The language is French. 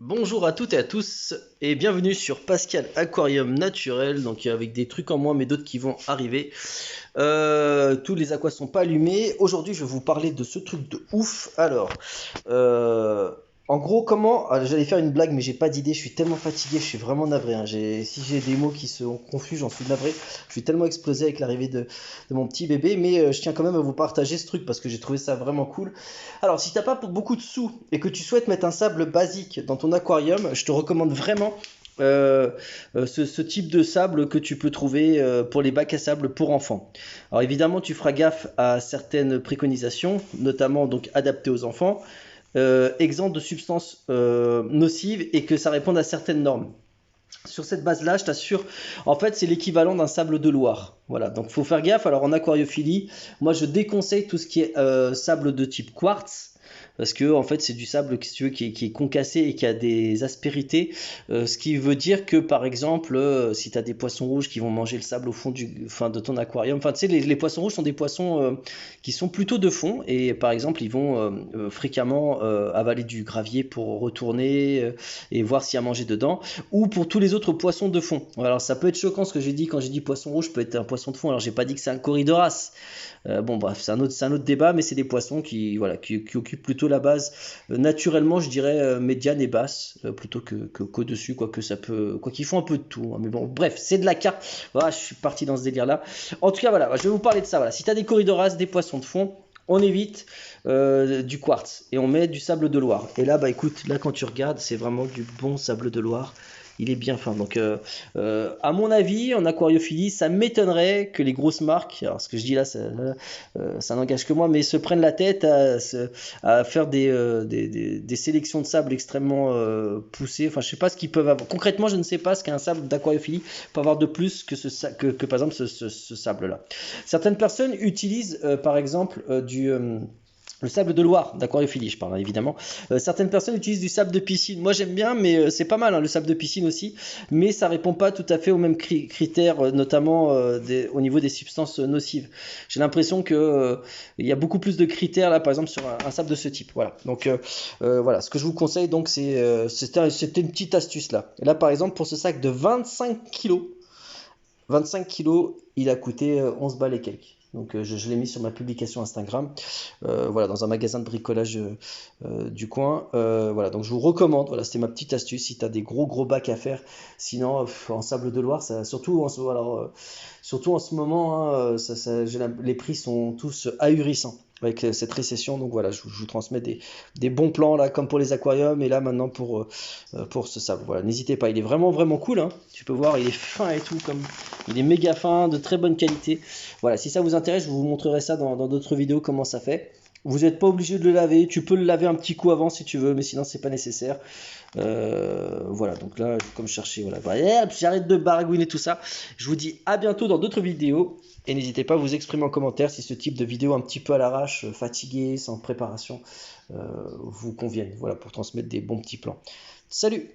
Bonjour à toutes et à tous et bienvenue sur Pascal Aquarium Naturel, donc avec des trucs en moins mais d'autres qui vont arriver. Tous les aquas sont pas allumés. Aujourd'hui je vais vous parler de ce truc de ouf. Euh, en gros j'allais faire une blague mais j'ai pas d'idée, je suis tellement fatigué, je suis vraiment navré, hein. Si j'ai des mots qui sont confus, j'en suis navré. Je suis tellement explosé avec l'arrivée de mon petit bébé, mais je tiens quand même à vous partager ce truc parce que j'ai trouvé ça vraiment cool. Alors, si t'as pas beaucoup de sous et que tu souhaites mettre un sable basique dans ton aquarium, je te recommande vraiment ce type de sable que tu peux trouver pour les bacs à sable pour enfants. Alors évidemment, tu feras gaffe à certaines préconisations, notamment donc adaptées aux enfants, exempt de substances nocives et que ça réponde à certaines normes. Sur cette base-là, je t'assure, en fait, c'est l'équivalent d'un sable de Loire. Voilà, donc faut faire gaffe. Alors en aquariophilie, moi je déconseille tout ce qui est sable de type quartz. Parce que en fait c'est du sable si tu veux, qui est concassé et qui a des aspérités. Ce qui veut dire que par exemple, si tu as des poissons rouges qui vont manger le sable au fond de ton aquarium, enfin tu sais, les poissons rouges sont des poissons qui sont plutôt de fond. Et par exemple, ils vont fréquemment avaler du gravier pour retourner et voir s'il y a mangé dedans ou pour tous les autres poissons de fond. Alors ça peut être choquant ce que j'ai dit quand j'ai dit poisson rouge peut être un poisson de fond. Alors j'ai pas dit que c'est un corydoras. Bon bref, c'est un autre débat, mais c'est des poissons qui occupent plutôt la base naturellement, je dirais médiane et basse plutôt qu'au-dessus, quoi qu'ils font un peu de tout, hein. Mais bon, bref, c'est de la carte. Voilà, je suis parti dans ce délire-là. En tout cas, voilà, je vais vous parler de ça. Voilà, si tu as des corydoras, des poissons de fond, on évite du quartz et on met du sable de Loire. Et là, bah écoute, là quand tu regardes, c'est vraiment du bon sable de Loire. Il est bien fin. Donc, à mon avis, en aquariophilie, ça m'étonnerait que les grosses marques, alors ce que je dis là, ça n'engage que moi, mais se prennent la tête à faire des sélections de sable extrêmement poussées. Enfin, je sais pas ce qu'ils peuvent avoir. Concrètement, je ne sais pas ce qu'un sable d'aquariophilie peut avoir de plus que par exemple ce sable-là. Certaines personnes utilisent, par exemple, le sable de Loire, d'aquariophilie, je parle hein, évidemment. Certaines personnes utilisent du sable de piscine. Moi j'aime bien, mais c'est pas mal hein, le sable de piscine aussi. Mais ça répond pas tout à fait aux mêmes critères, notamment au niveau des substances nocives. J'ai l'impression que il y a beaucoup plus de critères là, par exemple sur un sable de ce type. Voilà. Donc voilà, ce que je vous conseille donc c'était une petite astuce là. Et là par exemple pour ce sac de 25 kilos, il a coûté 11 balles et quelques. Donc je l'ai mis sur ma publication Instagram, voilà, dans un magasin de bricolage du coin. Voilà, donc je vous recommande, voilà, c'était ma petite astuce si tu as des gros bacs à faire. Sinon, en sable de Loire, surtout en ce moment, hein, les prix sont tous ahurissants avec cette récession. Donc voilà, je vous transmets des bons plans là, comme pour les aquariums et là maintenant pour ce sable. Voilà, n'hésitez pas, il est vraiment cool, hein. Tu peux voir, il est fin et tout, il est méga fin, de très bonne qualité. Voilà, si ça vous intéresse, je vous montrerai ça dans d'autres vidéos comment ça fait. Vous n'êtes pas obligé de le laver, tu peux le laver un petit coup avant si tu veux, mais sinon c'est pas nécessaire. Voilà, donc là, comme je cherchais, voilà. Bref, j'arrête de baragouiner tout ça. Je vous dis à bientôt dans d'autres vidéos. Et n'hésitez pas à vous exprimer en commentaire si ce type de vidéo un petit peu à l'arrache, fatigué, sans préparation, vous conviennent. Voilà, pour transmettre des bons petits plans. Salut!